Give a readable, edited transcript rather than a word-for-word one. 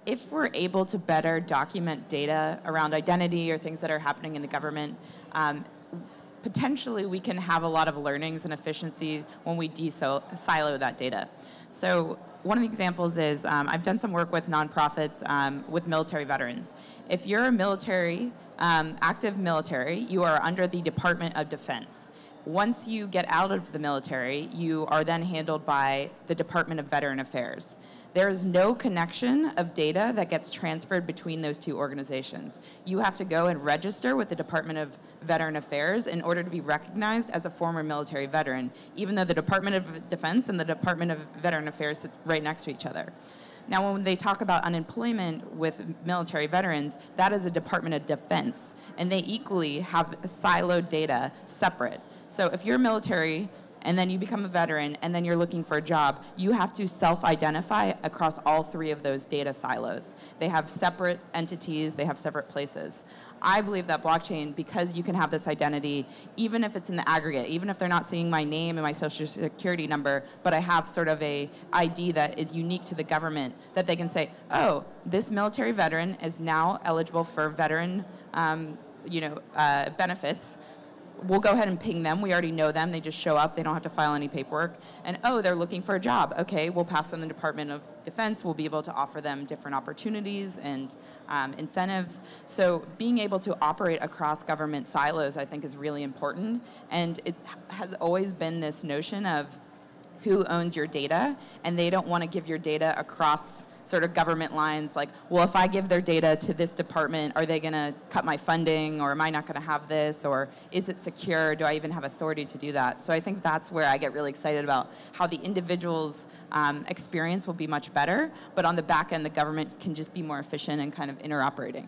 if we're able to better document data around identity or things that are happening in the government, potentially we can have a lot of learnings and efficiency when we silo that data. So one of the examples is I've done some work with nonprofits with military veterans. If you're a military, active military, you are under the Department of Defense. Once you get out of the military, you are then handled by the Department of Veteran Affairs. There is no connection of data that gets transferred between those two organizations. You have to go and register with the Department of Veteran Affairs in order to be recognized as a former military veteran, even though the Department of Defense and the Department of Veteran Affairs sit right next to each other. Now, when they talk about unemployment with military veterans, that is a Department of Defense, and they equally have siloed data separate. So if you're military and then you become a veteran and then you're looking for a job, you have to self-identify across all three of those data silos. They have separate entities, they have separate places. I believe that blockchain, because you can have this identity, even if it's in the aggregate, even if they're not seeing my name and my social security number, but I have sort of a ID that is unique to the government, that they can say, oh, this military veteran is now eligible for veteran benefits. We'll go ahead and ping them. We already know them. They just show up. They don't have to file any paperwork. And, oh, they're looking for a job. Okay, we'll pass them the Department of Defense. We'll be able to offer them different opportunities and incentives. So being able to operate across government silos, I think, is really important. And it has always been this notion of who owns your data, and they don't want to give your data across sort of government lines like, well, if I give their data to this department, are they going to cut my funding, or am I not going to have this, or is it secure? Do I even have authority to do that? So I think that's where I get really excited about how the individual's experience will be much better, but on the back end, the government can just be more efficient and kind of interoperating.